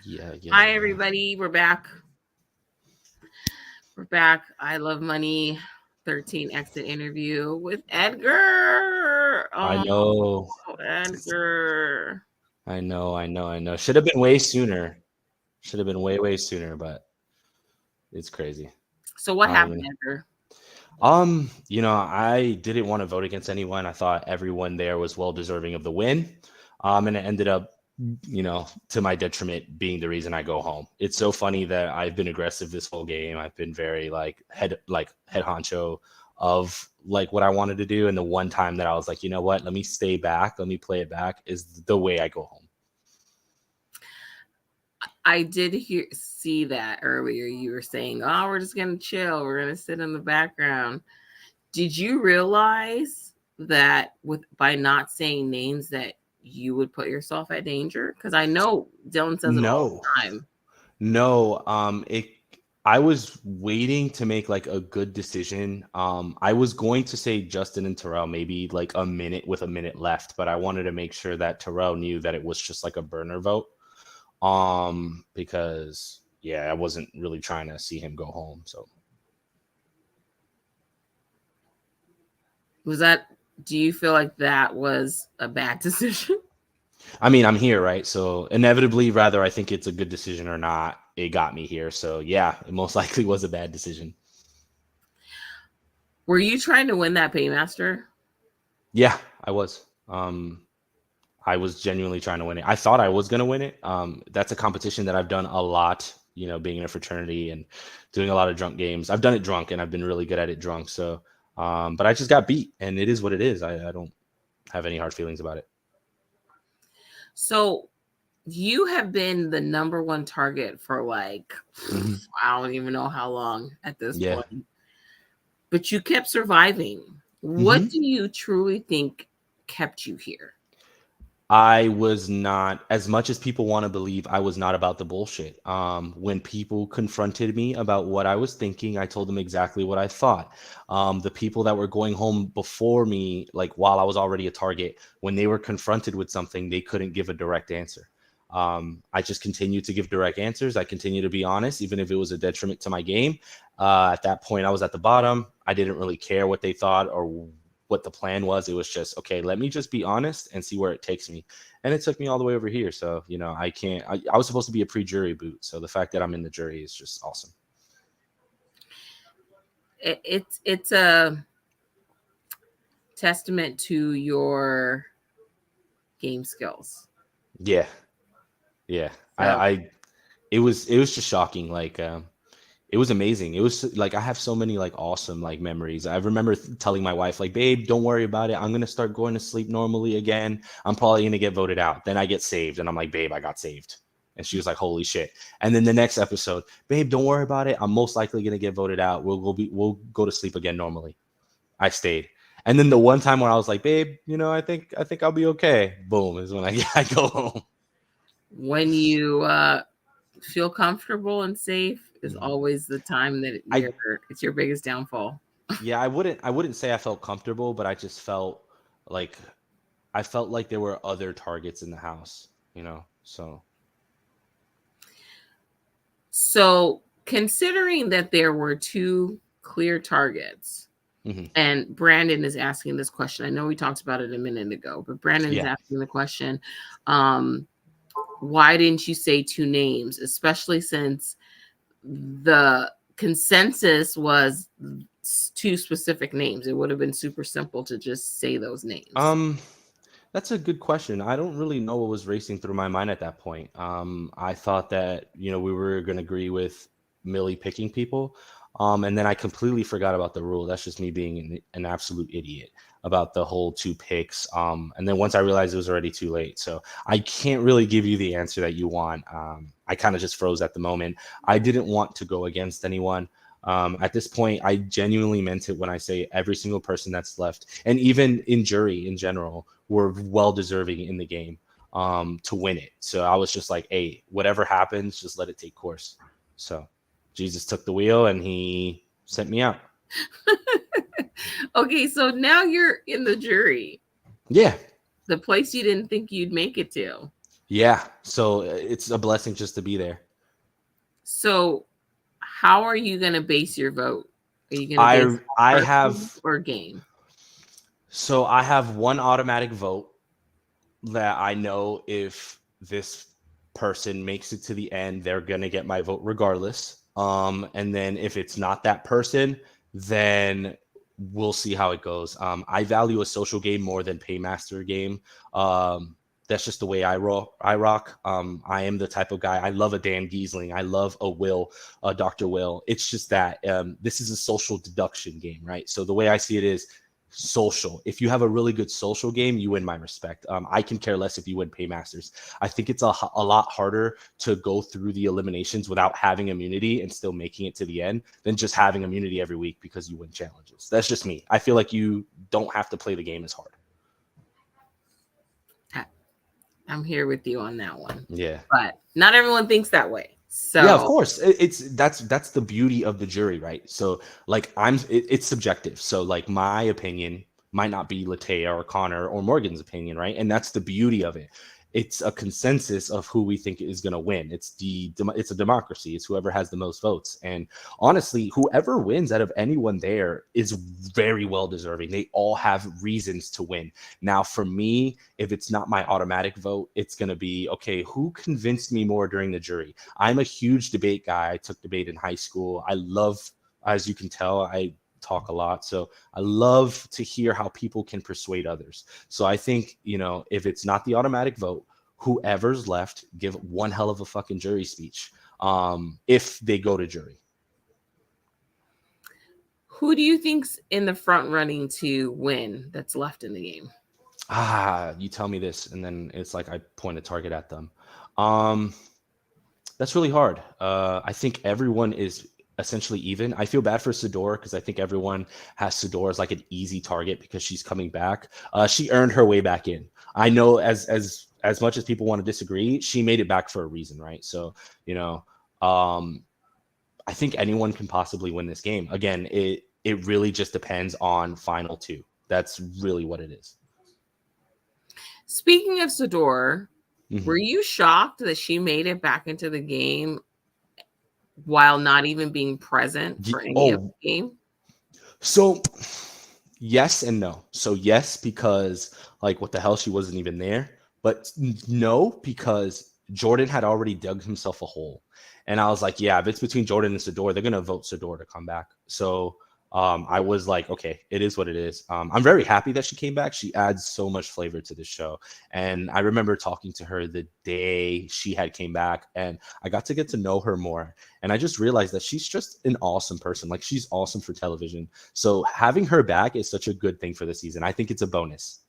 Yeah, yeah, Hi, yeah. everybody. We're back. We're back. I Love Money 13 exit interview with Edgar. I Oh, know. Edgar. I know. Should have been way sooner. Should have been way, way sooner, but it's crazy. So, what I don't happened, even. Edgar? I didn't want to vote against anyone. I thought everyone there was well deserving of the win. And it ended up, to my detriment being the reason I go home. It's so funny that I've been aggressive this whole game. I've been very head honcho of like what I wanted to do. And the one time that I was like, you know what, let me stay back, let me play it back is the way I go home. I did see that earlier. You were saying, oh, we're just going to chill. We're going to sit in the background. Did you realize that by not saying names that you would put yourself at danger? Because I know Dylan says it all No, the time. no. I was waiting to make like a good decision. I was going to say Justin and Terrell, maybe like a minute with a minute left, but I wanted to make sure that Terrell knew that it was just like a burner vote. Because yeah, I wasn't really trying to see him go home. So Was that, do you feel like that was a bad decision? I mean, I'm here, right? So inevitably, rather I think it's a good decision or not, it got me here. So yeah, it most likely was a bad decision. Were you trying to win that paymaster? Yeah, I was. I was genuinely trying to win it. I thought I was going to win it. That's a competition that I've done a lot, being in a fraternity and doing a lot of drunk games. I've done it drunk and I've been really good at it drunk. So, but I just got beat and it is what it is. I don't have any hard feelings about it. So you have been the number one target for like, Hmm. I don't even know how long at this Yeah. point, but you kept surviving. What Hmm. do you truly think kept you here? I was not, as much as people want to believe, I was not about the bullshit. When people confronted me about what I was thinking, I told them exactly what I thought. The people that were going home before me, like while I was already a target, when they were confronted with something, they couldn't give a direct answer. I just continued to give direct answers. I continued to be honest, even if it was a detriment to my game. At that point, I was at the bottom. I didn't really care what they thought or what the plan was. It was just, okay, let me just be honest and see where it takes me. And it took me all the way over here. So, I can't, I was supposed to be a pre-jury boot. So the fact that I'm in the jury is just awesome. It's a testament to your game skills. Yeah. Yeah. So It was just shocking. Like, it was amazing. It was like I have so many like awesome like memories. I remember telling my wife like, "Babe, don't worry about it. I'm gonna start going to sleep normally again. I'm probably gonna get voted out." Then I get saved, and I'm like, "Babe, I got saved." And she was like, "Holy shit!" And then the next episode, "Babe, don't worry about it. I'm most likely gonna get voted out. We'll go to sleep again normally." I stayed. And then the one time where I was like, "Babe, I think I'll be okay." Boom is when I I go home. when you feel comfortable and safe is Mhm. always the time that I it's your biggest downfall. Yeah, I wouldn't say I felt comfortable, but I just felt like I felt like there were other targets in the house. So So, considering that there were two clear targets, mhm. and Brandon is asking this question. I know we talked about it a minute ago, but Brandon is Yeah. asking the question, um, why didn't you say two names, especially since the consensus was two specific names? It would have been super simple to just say those names. Um, that's a good question. I don't really know what was racing through my mind at that point. I thought that, we were going to agree with Millie picking people. And then I completely forgot about the rule. That's just me being an absolute idiot about the whole two picks. And then once I realized it was already too late. So I can't really give you the answer that you want. I kind of just froze at the moment. I didn't want to go against anyone. At this point, I genuinely meant it when I say every single person that's left, and even in jury in general, were well deserving in the game to win it. So I was just like, hey, whatever happens, just let it take course. So Jesus took the wheel and he sent me out. Okay, so now you're in the jury, Yeah. the place you didn't think you'd make it to. Yeah, so it's a blessing just to be there. So, how are you going to base your vote? Are you going to base I it I on person have or game? so I have one automatic vote that I know if this person makes it to the end, they're gonna get my vote regardless. And then if it's not that person, then we'll see how it goes. I value a social game more than paymaster game. That's just the way I roll. I rock. I am the type of guy. I love a Dan Giesling. I love a Will, a Dr. Will. It's just that this is a social deduction game, right? So the way I see it is social. If you have a really good social game, you win my respect. I can care less if you win paymasters. I think it's a lot harder to go through the eliminations without having immunity and still making it to the end than just having immunity every week because you win challenges. That's just me. I feel like you don't have to play the game as hard. I'm here with you on that one. Yeah. But not everyone thinks that way. Yeah, of So, course. It's that's the beauty of the jury, right? So like it's subjective. So like my opinion might not be Latea or Connor or Morgan's opinion, right? And that's the beauty of it. It's a consensus of who we think is going to win. It's a democracy. It's whoever has the most votes. And honestly, whoever wins out of anyone there is very well deserving. They all have reasons to win. Now, for me, if it's not my automatic vote, it's going to be okay, who convinced me more during the jury? I'm a huge debate guy. I took debate in high school. I love, as you can tell, I talk a lot. So I love to hear how people can persuade others. So I think, if it's not the automatic vote, whoever's left, give one hell of a fucking jury speech if they go to jury. who do you think's in the front running to win that's left in the game? You tell me this, and then it's like I point a target at them. Um, That's really hard. I think everyone is essentially even. I feel bad for Sador because I think everyone has Sador as like an easy target because she's coming back. She earned her way back in. I know as much as people want to disagree, she made it back for a reason, right? So um, I think anyone can possibly win this game. Again, it really just depends on final two. That's really what it is. Speaking of Sador, were Mhm. you shocked that she made it back into the game while not even being present for any of Oh, the game? so yes and no. So yes, because like what the hell, she wasn't even there. But no, because Jordan had already dug himself a hole. And I was like, yeah, if it's between Jordan and Sador, they're gonna vote Sador to come back. So I was like, okay, it is what it is. I'm very happy that she came back. She adds so much flavor to the show. And I remember talking to her the day she had came back, and I got to get to know her more. And I just realized that she's just an awesome person. Like she's awesome for television. So having her back is such a good thing for the season. I think it's a bonus.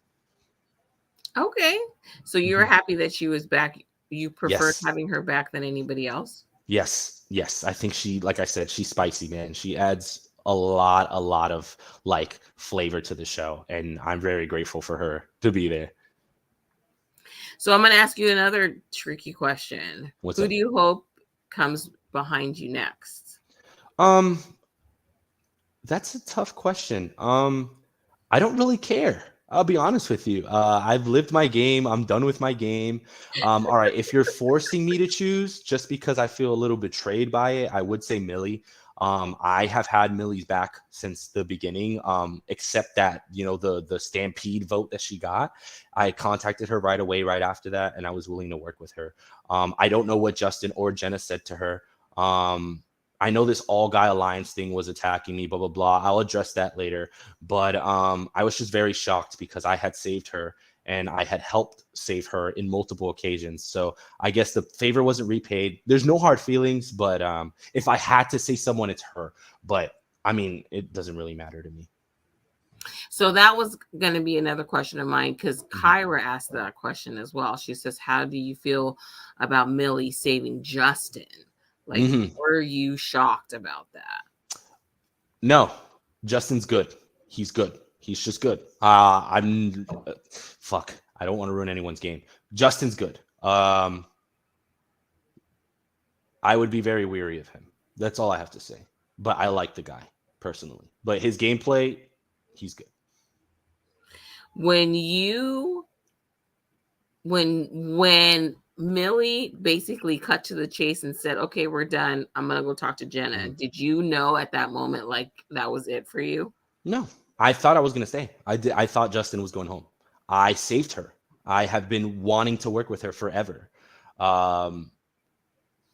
Okay. So you're Mhm. happy that she was back. You preferred Yes. having her back than anybody else? Yes. Yes. I think she, like I said, she's spicy, man. She adds a lot of like flavor to the show. And I'm very grateful for her to be there. So I'm going to ask you another tricky question. What's Who do up? you hope comes behind you next? Um, That's a tough question. I don't really care. I'll be honest with you. I've lived my game. I'm done with my game. All right. If you're forcing me to choose just because I feel a little betrayed by it, I would say Millie. I have had Millie's back since the beginning, except that, the Stampede vote that she got. I contacted her right away, right after that, and I was willing to work with her. I don't know what Justin or Jenna said to her. I know this all guy alliance thing was attacking me, blah, blah, blah. I'll address that later. But I was just very shocked because I had saved her and I had helped save her in multiple occasions. So I guess the favor wasn't repaid. There's no hard feelings, but if I had to say someone, it's her. But I mean, it doesn't really matter to me. So that was going to be another question of mine because Mhm. Kyra asked that question as well. She says, how do you feel about Millie saving Justin? Like, Mhm. were you shocked about that? No, Justin's good. He's good. He's just good. Fuck. I don't want to ruin anyone's game. Justin's good. I would be very weary of him. That's all I have to say. But I like the guy personally. But his gameplay, he's good. When you when Millie basically cut to the chase and said, "Okay, we're done. I'm gonna go talk to Jenna." Mhm. Did you know at that moment like that was it for you? No, I thought I was gonna stay. I did. I thought Justin was going home. I saved her. I have been wanting to work with her forever. Um,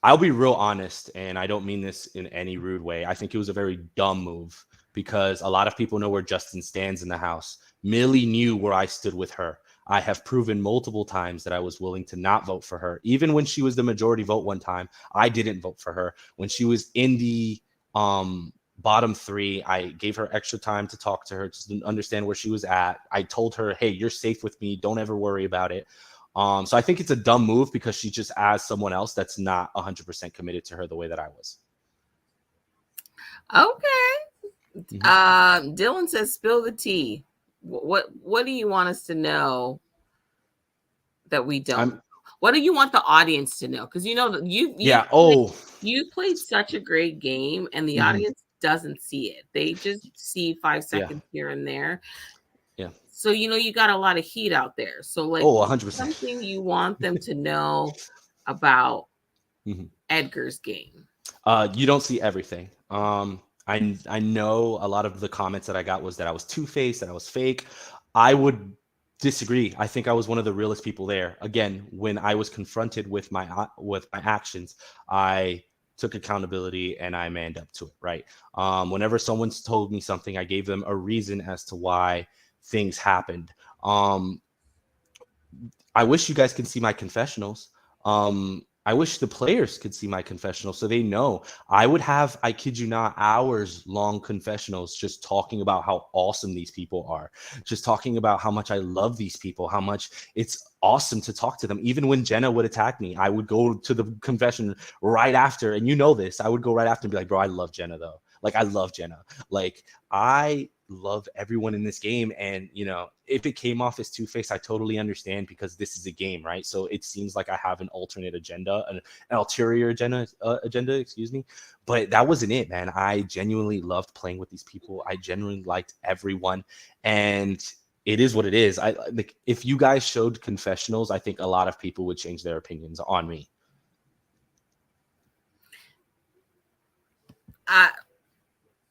I'll be real honest, and I don't mean this in any rude way. I think it was a very dumb move because a lot of people know where Justin stands in the house. Millie knew where I stood with her. I have proven multiple times that I was willing to not vote for her. Even when she was the majority vote one time, I didn't vote for her. When she was in the bottom three, I gave her extra time to talk to her, to understand where she was at. I told her, hey, you're safe with me. Don't ever worry about it. So I think it's a dumb move because she just as someone else that's not 100% committed to her the way that I was. Okay. Mm-hmm. Dylan says, "Spill the tea. What do you want us to know that we don't? What do you want the audience to know? Because you know that Yeah. Oh. you played such a great game, and the Mm-hmm. audience doesn't see it. They just see 5 Yeah. seconds here and there. Yeah. So you know you got a lot of heat out there. So like, Oh, what's 100%. something you want them to know about Mm-hmm. Edgar's game? You don't see everything. I know a lot of the comments that I got was that I was two-faced, that I was fake. I would disagree. I think I was one of the realest people there. Again, when I was confronted with my actions, I took accountability and I manned up to it. Right. Whenever someone's told me something, I gave them a reason as to why things happened. I wish you guys could see my confessionals. I wish the players could see my confessionals so they know. I would have, I kid you not, hours long confessionals just talking about how awesome these people are, just talking about how much I love these people, how much it's awesome to talk to them. Even when Jenna would attack me, I would go to the confession right after. And you know this, I would go right after and be like, bro, I love Jenna though. Like, I love Jenna. Like, I love everyone in this game. And, you know, if it came off as two-faced, I totally understand because this is a game, right? So it seems like I have an alternate agenda, an ulterior agenda, excuse me. But that wasn't it, man. I genuinely loved playing with these people. I genuinely liked everyone. And it is what it is. I like, if you guys showed confessionals, I think a lot of people would change their opinions on me.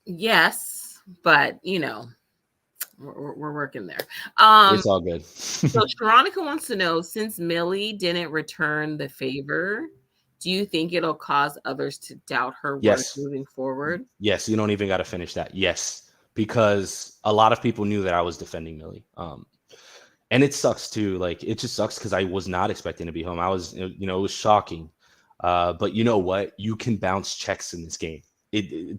Yes, but you know, we're working there. It's all good. So Sharonica wants to know, since Millie didn't return the favor, do you think it'll cause others to doubt her worth Yes. moving forward? Yes, you don't even got to finish that. Yes, because a lot of people knew that I was defending Millie. And it sucks too. Like, it just sucks because I was not expecting to be home. I was, you know, it was shocking. But you know what? You can bounce checks in this game.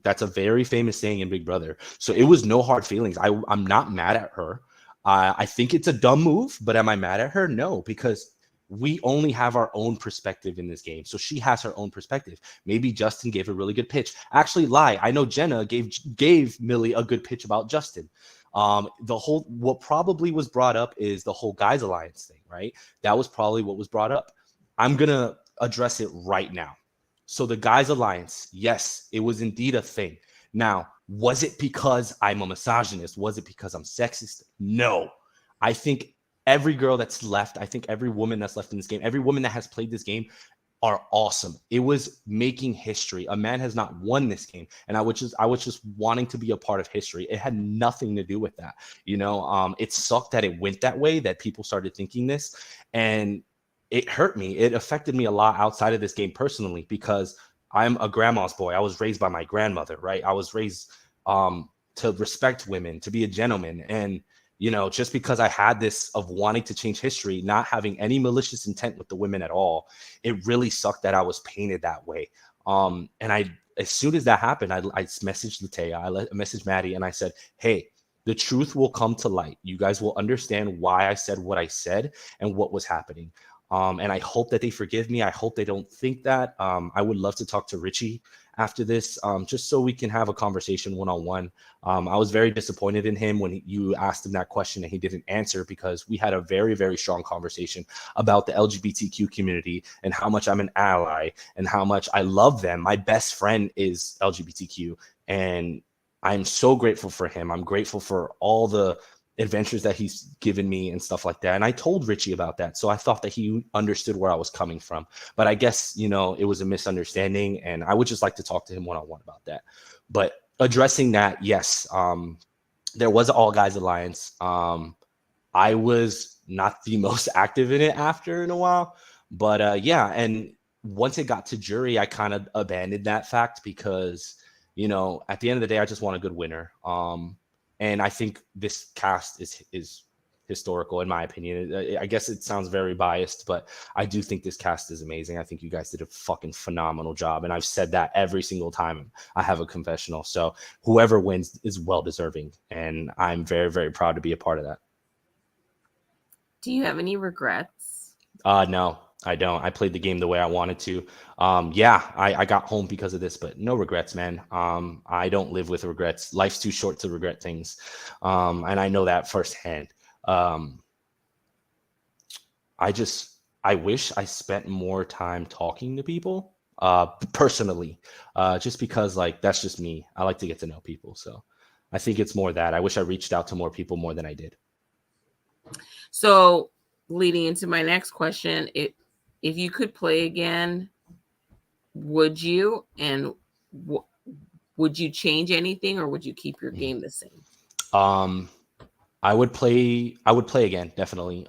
That's a very famous saying in Big Brother. So it was no hard feelings. I'm not mad at her. I think it's a dumb move, but am I mad at her? No, because we only have our own perspective in this game. So she has her own perspective. Maybe Justin gave a really good pitch. Actually, lie. I know Jenna gave Millie a good pitch about Justin. What probably was brought up is the whole guys alliance thing, right? That was probably what was brought up. I'm gonna address it right now. So the guys alliance, yes, it was indeed a thing. Now, was it because I'm a misogynist? Was it because I'm sexist? No. I think every girl that's left, I think every woman that's left in this game, every woman that has played this game are awesome. It was making history. A man has not won this game, and I was just wanting to be a part of history. It had nothing to do with that. You know, it sucked that it went that way, that people started thinking this, and it hurt me. It affected me a lot outside of this game personally because I'm a grandma's boy. I was raised by my grandmother, right? I was raised to respect women, to be a gentleman, and you know, just because I had this of wanting to change history, not having any malicious intent with the women at all, it really sucked that I was painted that way. And as soon as that happened, I messaged Latea, messaged Maddie, and I said, hey, the truth will come to light. You guys will understand why I said what I said and what was happening. And I hope that they forgive me. I hope they don't think that. I would love to talk to Richie after this, just so we can have a conversation one-on-one. I was very disappointed in him when you asked him that question and he didn't answer, because we had a very, very strong conversation about the LGBTQ community and how much I'm an ally and how much I love them. My best friend is LGBTQ, and I'm so grateful for him. I'm grateful for all the adventures that he's given me and stuff like that. And I told Richie about that. So I thought that he understood where I was coming from. But I guess, you know, it was a misunderstanding. And I would just like to talk to him one-on-one about that. But addressing that, yes, there was an All Guys Alliance. I was not the most active in it after in a while. But yeah, and once it got to jury, I kind of abandoned that fact because, you know, at the end of the day, I just want a good winner. And I think this cast is historical in my opinion. I guess it sounds very biased, but I do think this cast is amazing. I think you guys did a fucking phenomenal job, and I've said that every single time I have a confessional. So whoever wins is well deserving, and I'm very, very proud to be a part of that. Do you have any regrets? No, I don't. I played the game the way I wanted to. Yeah, I got home because of this, but no regrets, man. I don't live with regrets. Life's too short to regret things. And I know that firsthand. I wish I spent more time talking to people, personally, just because like, that's just me. I like to get to know people. So I think it's more that I wish I reached out to more people more than I did. So leading into my next question, if you could play again, would you? And would you change anything, or would you keep your game the same? I would play again, definitely.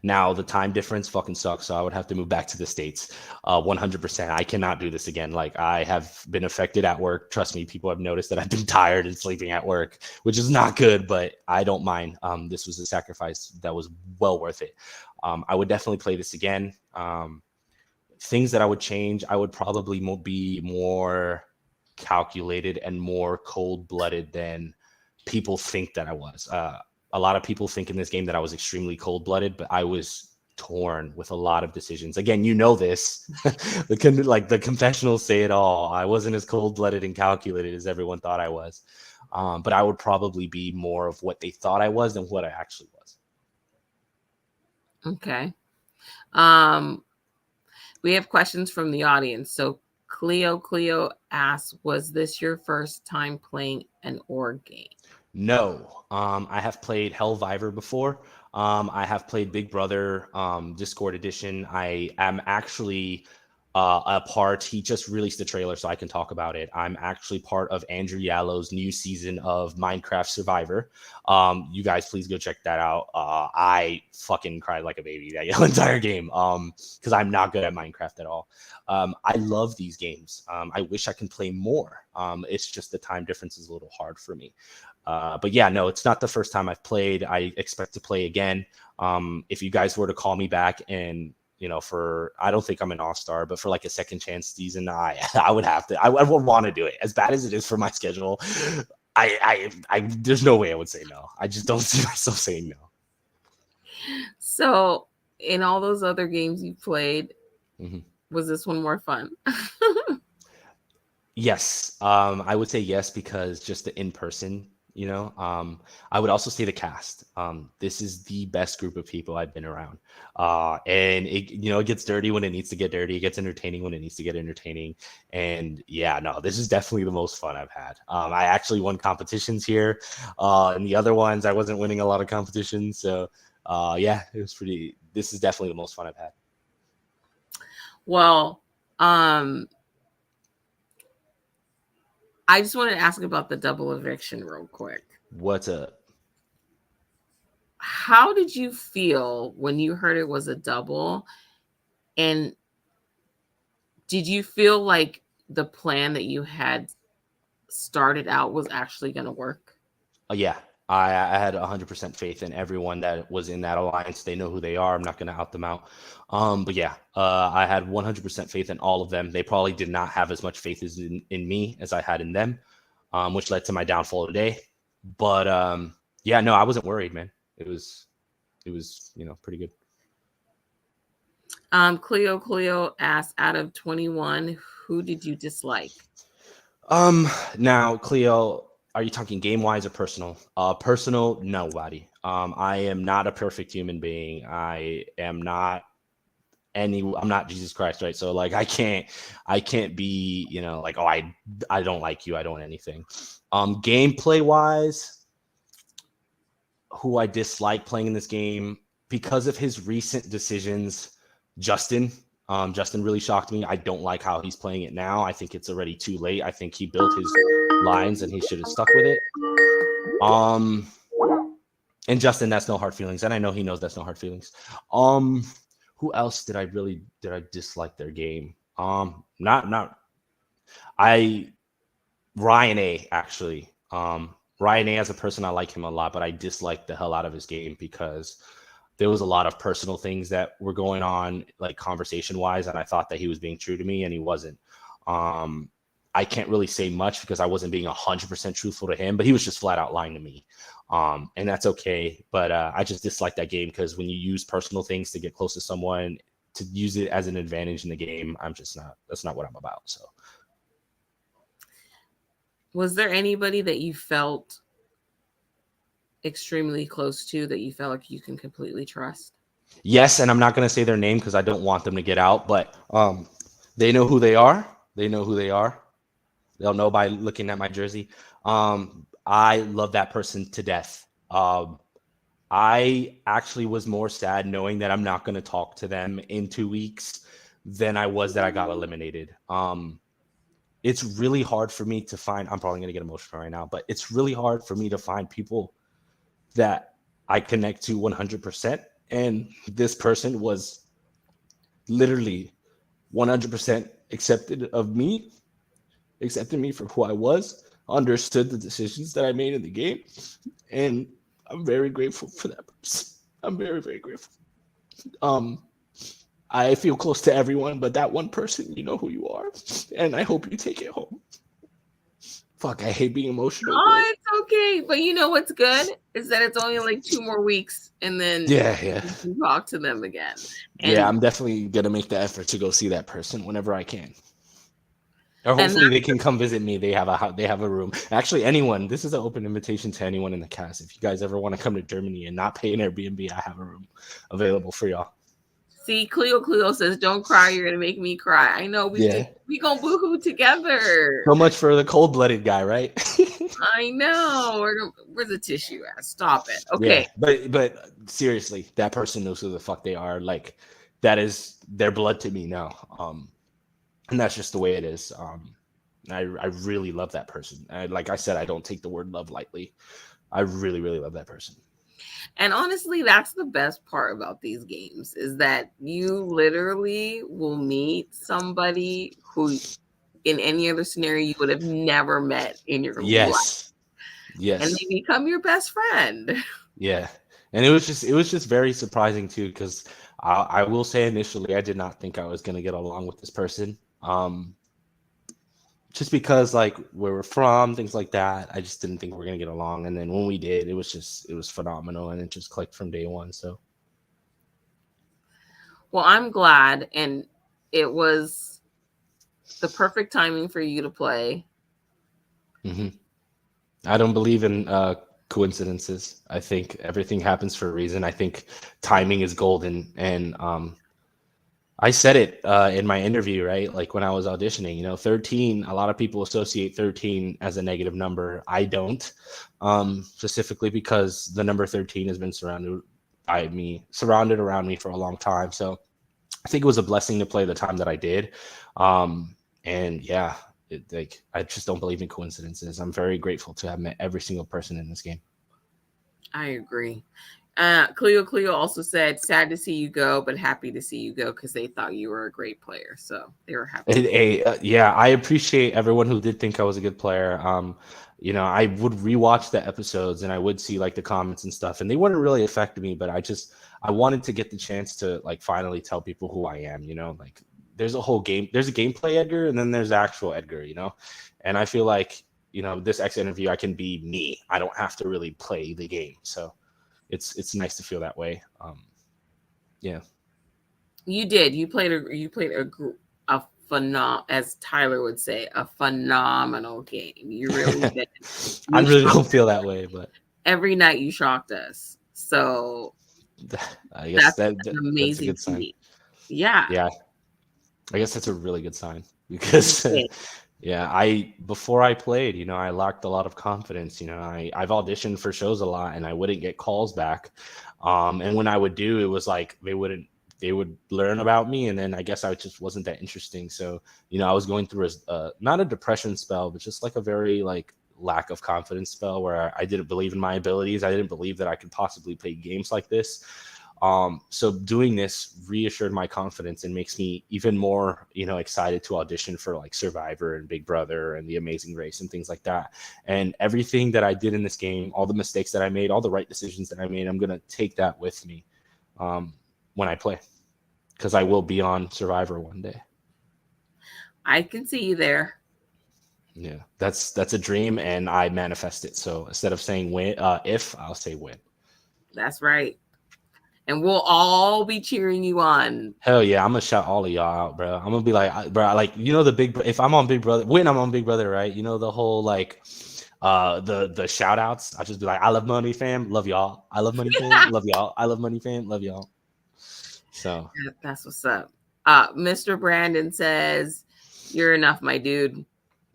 Now the time difference fucking sucks, so I would have to move back to the States. 100%. I cannot do this again. Like, I have been affected at work. Trust me, people have noticed that I've been tired and sleeping at work, which is not good, but I don't mind. This was a sacrifice that was well worth it. I would definitely play this again. Things that I would change, I would probably be more calculated and more cold-blooded than people think that I was. A lot of people think in this game that I was extremely cold-blooded, but I was torn with a lot of decisions. Again, you know this. the confessionals say it all. I wasn't as cold-blooded and calculated as everyone thought I was. But I would probably be more of what they thought I was than what I actually was. Okay. We have questions from the audience. So Cleo asks, was this your first time playing an org game? No, I have played Hellviver before. I have played Big Brother, Discord Edition. I am actually a part. He just released the trailer, so I can talk about it. I'm actually part of Andrew Yallow's new season of Minecraft Survivor. You guys, please go check that out. I fucking cried like a baby that entire game, because I'm not good at Minecraft at all. I love these games. I wish I can play more. It's just the time difference is a little hard for me. But yeah, no, it's not the first time I've played. I expect to play again. If you guys were to call me back and, you know, I don't think I'm an all-star, but for like a second chance season, I would have to, I would want to do it. As bad as it is for my schedule, there's no way I would say no. I just don't see myself saying no. So in all those other games you played, Mm-hmm. was this one more fun? Yes. I would say yes, because just the in-person, you know. I would also say the cast. This is the best group of people I've been around. And it, you know, it gets dirty when it needs to get dirty. It gets entertaining when it needs to get entertaining. And yeah, no, this is definitely the most fun I've had. I actually won competitions here. And the other ones, I wasn't winning a lot of competitions. So yeah, this is definitely the most fun I've had. Well, I just wanted to ask about the double eviction real quick. What's up? How did you feel when you heard it was a double? And did you feel like the plan that you had started out was actually going to work? Yeah, I had 100% faith in everyone that was in that alliance. They know who they are. I'm not going to out them out. But yeah, I had 100% faith in all of them. They probably did not have as much faith in me as I had in them, which led to my downfall today. But yeah, no, I wasn't worried, man. It was, you know, pretty good. Cleo asked, out of 21, who did you dislike? Now, Cleo, are you talking game wise or personal? Personal, nobody. I am not a perfect human being. I'm not Jesus Christ, right? So like, I can't be, you know, like, oh, I don't like you. I don't want anything. Gameplay wise, who I dislike playing in this game because of his recent decisions. Justin. Justin really shocked me. I don't like how he's playing it now. I think it's already too late. I think he built his lines and he should have stuck with it. And Justin, that's no hard feelings. And I know he knows that's no hard feelings. Who else did I dislike their game? Not Ryan A, actually. Ryan A, as a person, I like him a lot, but I dislike the hell out of his game because there was a lot of personal things that were going on, like conversation wise, and I thought that he was being true to me, and he wasn't. I can't really say much because I wasn't being 100% truthful to him, but he was just flat out lying to me. And that's okay. But I just dislike that game because when you use personal things to get close to someone, to use it as an advantage in the game, that's not what I'm about. So. Was there anybody that you felt extremely close to that you felt like you can completely trust? Yes, and I'm not going to say their name because I don't want them to get out, but they know who they are. They know who they are. They'll know by looking at my jersey. I love that person to death. I actually was more sad knowing that I'm not going to talk to them in 2 weeks than I was that I got eliminated. It's really hard for me to find, I'm probably going to get emotional right now, but it's really hard for me to find people that I connect to 100%. And this person was literally 100% accepted me for who I was, understood the decisions that I made in the game. And I'm very grateful for that person. I'm very, very grateful. I feel close to everyone, but that one person, you know who you are. And I hope you take it home. Fuck, I hate being emotional. Oh, it's okay. But you know what's good is that it's only like 2 more weeks and then you can talk to them again. And I'm definitely going to make the effort to go see that person whenever I can. Or hopefully they can come visit me. They have a room. Actually, anyone, this is an open invitation to anyone in the cast. If you guys ever want to come to Germany and not pay an Airbnb, I have a room available for y'all. See, Cleo says, "Don't cry. You're gonna make me cry." I know we gonna boohoo together. So much for the cold-blooded guy, right? I know. Where's the tissue at? Stop it. Okay. Yeah, but seriously, that person knows who the fuck they are. Like, that is their blood to me now. And that's just the way it is. I really love that person. Like I said, I don't take the word love lightly. I really, really love that person. And honestly, that's the best part about these games is that you literally will meet somebody who in any other scenario you would have never met in your life. Yes. And they become your best friend. Yeah. And it was just very surprising too, because I will say initially I did not think I was gonna get along with this person. Just because like where we're from, things like that. I just didn't think we were gonna get along. And then when we did, it was phenomenal and it just clicked from day one. So well, I'm glad, and it was the perfect timing for you to play. Mm-hmm. I don't believe in coincidences. I think everything happens for a reason. I think timing is golden, and I said it in my interview, right? Like when I was auditioning, 13, a lot of people associate 13 as a negative number. I don't, specifically because the number 13 has been surrounded around me for a long time. So I think it was a blessing to play the time that I did. And yeah, I just don't believe in coincidences. I'm very grateful to have met every single person in this game. I agree. Cleo also said, sad to see you go, but happy to see you go because they thought you were a great player. So they were happy. Yeah, I appreciate everyone who did think I was a good player. I would rewatch the episodes and I would see like the comments and stuff, and they wouldn't really affect me, but I wanted to get the chance to like finally tell people who I am, like there's a whole game, there's a gameplay Edgar and then there's the actual Edgar, and I feel like, this X interview, I can be me. I don't have to really play the game. So it's nice to feel that way. Yeah. You did. You played a phenomenal, as Tyler would say, a phenomenal game. You really did. I really don't feel that way, but every night you shocked us. So I guess that's an amazing that's a good sign. Yeah. Yeah. I guess that's a really good sign because Yeah, before I played, I lacked a lot of confidence. I've auditioned for shows a lot and I wouldn't get calls back. And when I would do, it was like they would learn about me, and then I guess I just wasn't that interesting. So, I was going through not a depression spell, but just like a very like lack of confidence spell where I didn't believe in my abilities. I didn't believe that I could possibly play games like this. So doing this reassured my confidence and makes me even more, excited to audition for like Survivor and Big Brother and The Amazing Race and things like that. And everything that I did in this game, all the mistakes that I made, all the right decisions that I made, I'm going to take that with me when I play, because I will be on Survivor one day. I can see you there. Yeah, that's a dream, and I manifest it. So instead of saying win, if, I'll say win. That's right. And we'll all be cheering you on. Hell yeah, I'm gonna shout all of y'all out, bro. I'm gonna be like, bro, like if I'm on Big Brother, when I'm on Big Brother, right? The whole like, the shout outs. I just be like, I love Money Fam, love y'all. I love Money Fam, love y'all. I love Money Fam, love y'all. So that's what's up. Mr. Brandon says, "You're enough, my dude."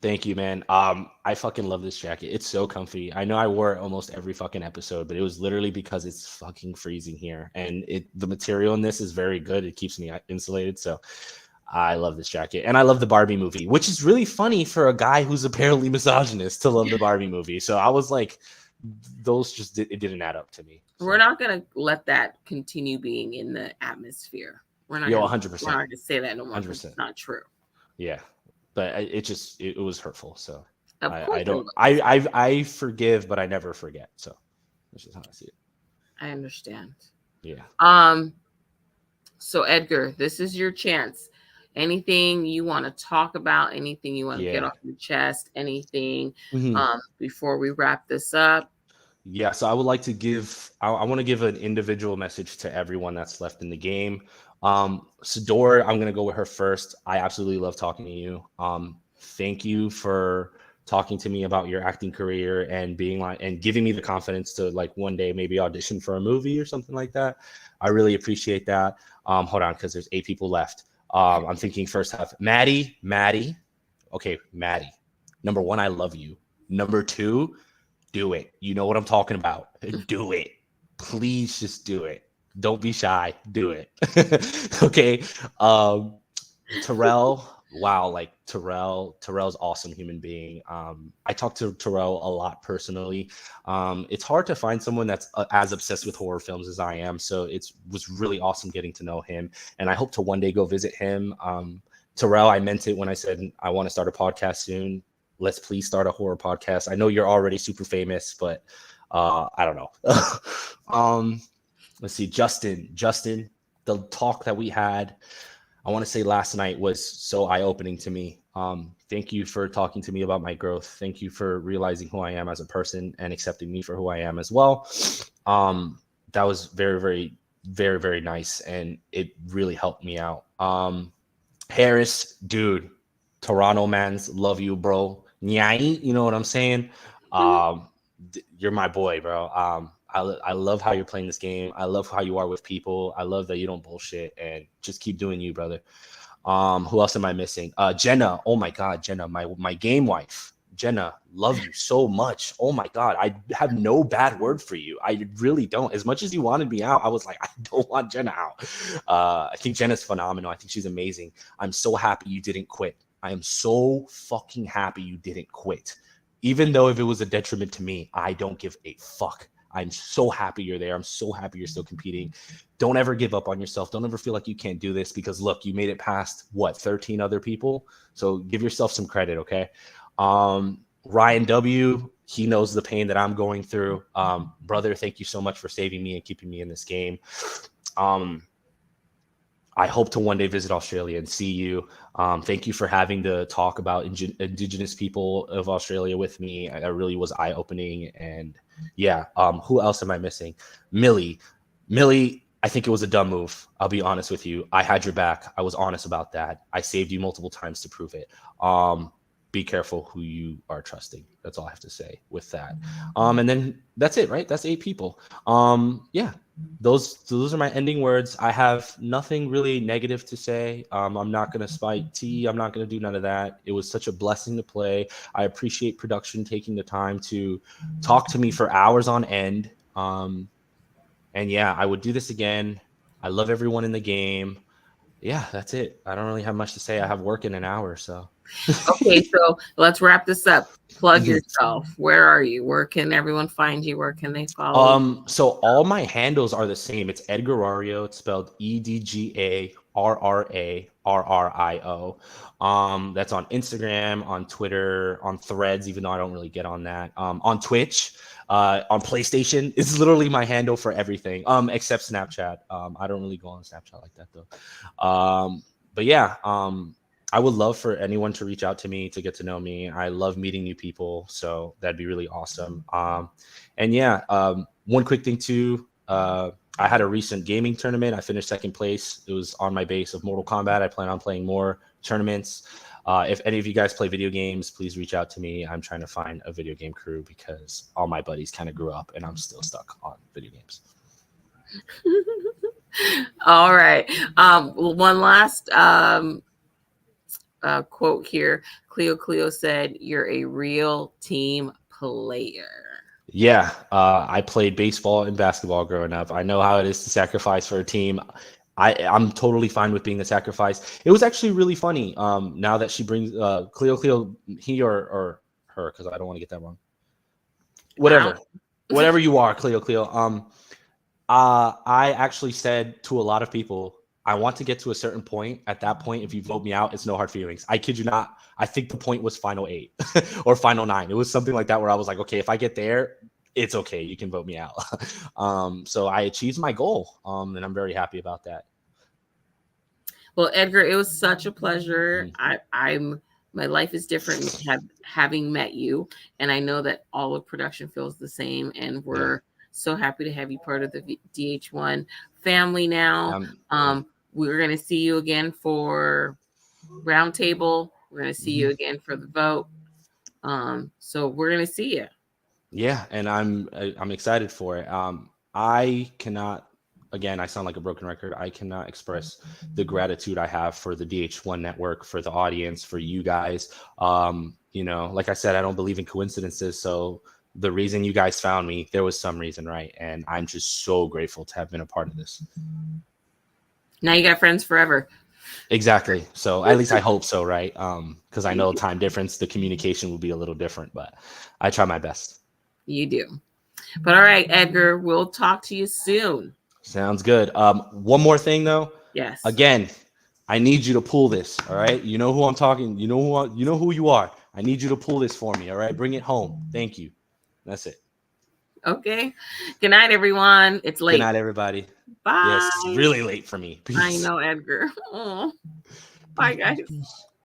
Thank you, man. I fucking love this jacket. It's so comfy. I know I wore it almost every fucking episode, but it was literally because it's fucking freezing here, and the material in this is very good. It keeps me insulated, so I love this jacket. And I love the Barbie movie, which is really funny for a guy who's apparently misogynist to love the Barbie movie. So I was like, it didn't add up to me. So. We're not gonna let that continue being in the atmosphere. We're not. 100%. We're not gonna say that no more. 100%. It's not true. Yeah. But it was hurtful. So I forgive, but I never forget. So this is how I see it. I understand. Yeah. So Edgar, this is your chance. Anything you want to talk about, anything you want to get off your chest, anything before we wrap this up? Yeah, so I would like to I want to give an individual message to everyone that's left in the game. Sador, I'm gonna go with her first. I absolutely love talking to you. Thank you for talking to me about your acting career and being like and giving me the confidence to like one day maybe audition for a movie or something like that. I really appreciate that. Hold on, because there's 8 people left. I'm thinking first half. Maddie. Okay, Maddie. Number 1, I love you. Number 2, do it. You know what I'm talking about. Do it. Please just do it. Don't be shy. Do it. Okay. Terrell. Wow. Like Terrell's awesome human being. I talk to Terrell a lot personally. It's hard to find someone that's as obsessed with horror films as I am. So it was really awesome getting to know him. And I hope to one day go visit him. Terrell, I meant it when I said I want to start a podcast soon. Let's please start a horror podcast. I know you're already super famous, but I don't know. Let's see, Justin, the talk that we had, I want to say last night was so eye-opening to me. Thank you for talking to me about my growth. Thank you for realizing who I am as a person and accepting me for who I am as well. That was very, very, very, very nice, and it really helped me out. Harris, dude, Toronto mans, love you, bro. Nyai, you know what I'm saying? You're my boy, bro. I love how you're playing this game. I love how you are with people. I love that you don't bullshit and just keep doing you, brother. Who else am I missing? Jenna. Oh my God, Jenna, my game wife. Jenna, love you so much. Oh my God, I have no bad word for you. I really don't. As much as you wanted me out, I was like, I don't want Jenna out. I think Jenna's phenomenal. I think she's amazing. I'm so happy you didn't quit. I am so fucking happy you didn't quit. Even though if it was a detriment to me, I don't give a fuck. I'm so happy you're there. I'm so happy you're still competing. Don't ever give up on yourself. Don't ever feel like you can't do this because look, you made it past 13 other people. So give yourself some credit. Okay. Ryan W, he knows the pain that I'm going through. Brother, thank you so much for saving me and keeping me in this game. I hope to one day visit Australia and see you. Thank you for having to talk about Indigenous people of Australia with me. That really was eye-opening. And yeah, who else am I missing? Millie, I think it was a dumb move. I'll be honest with you. I had your back. I was honest about that. I saved you multiple times to prove it. be careful who you are trusting. That's all I have to say with that. And then that's it, right? That's 8 people. Yeah, those are my ending words. I have nothing really negative to say. I'm not gonna spike tea. I'm not gonna do none of that. It was such a blessing to play. I appreciate production taking the time to talk to me for hours on end. And yeah, I would do this again. I love everyone in the game. Yeah, that's it. I don't really have much to say. I have work in an hour, so. Okay, so let's wrap this up. Plug yourself. Where are you? Where can everyone find you? Where can they follow you? So all my handles are the same. It's Edgarario. It's spelled EDGARRARRIO. That's on Instagram, on Twitter, on Threads, even though I don't really get on that. On Twitch, on PlayStation. It's literally my handle for everything. Except Snapchat. I don't really go on Snapchat like that though. But yeah, I would love for anyone to reach out to me to get to know me. I love meeting new people, so that'd be really awesome. And yeah, one quick thing too. I had a recent gaming tournament. I finished second place. It was on my base of Mortal Kombat. I plan on playing more tournaments. If any of you guys play video games, please reach out to me. I'm trying to find a video game crew because all my buddies kind of grew up and I'm still stuck on video games. All right. One last quote here. Cleo said, "You're a real team player." Yeah, I played baseball and basketball growing up. I know how it is to sacrifice for a team. I'm totally fine with being the sacrifice. It was actually really funny. Now that she brings Cleo, he or her, because I don't want to get that wrong. Whatever you are, Cleo. I actually said to a lot of people, I want to get to a certain point. At that point, if you vote me out, it's no hard feelings. I kid you not. I think the point was final 8 or final 9. It was something like that where I was like, okay, if I get there, it's okay. You can vote me out. So I achieved my goal, and I'm very happy about that. Well, Edgar, it was such a pleasure. My life is different having met you, and I know that all of production feels the same, and we're so happy to have you part of the DH1 family now. We're going to see you again for roundtable. We're going to see you again for the vote. So we're going to see you. Yeah, and I'm excited for it. I cannot. Again, I sound like a broken record. I cannot express the gratitude I have for the DH1 network, for the audience, for you guys. Like I said, I don't believe in coincidences. So the reason you guys found me, there was some reason, right? And I'm just so grateful to have been a part of this. Now you got friends forever. Exactly. So at least I hope so, right? Because I know time difference, the communication will be a little different, but I try my best. You do. But all right, Edgar, we'll talk to you soon. Sounds good. One more thing though. Yes. Again, I need you to pull this. All right. You know who I'm talking. You know who you are. I need you to pull this for me. All right. Bring it home. Thank you. That's it. Okay. Good night, everyone. It's late. Good night, everybody. Bye. Yes, it's really late for me. Peace. I know, Edgar. Oh. Bye, guys.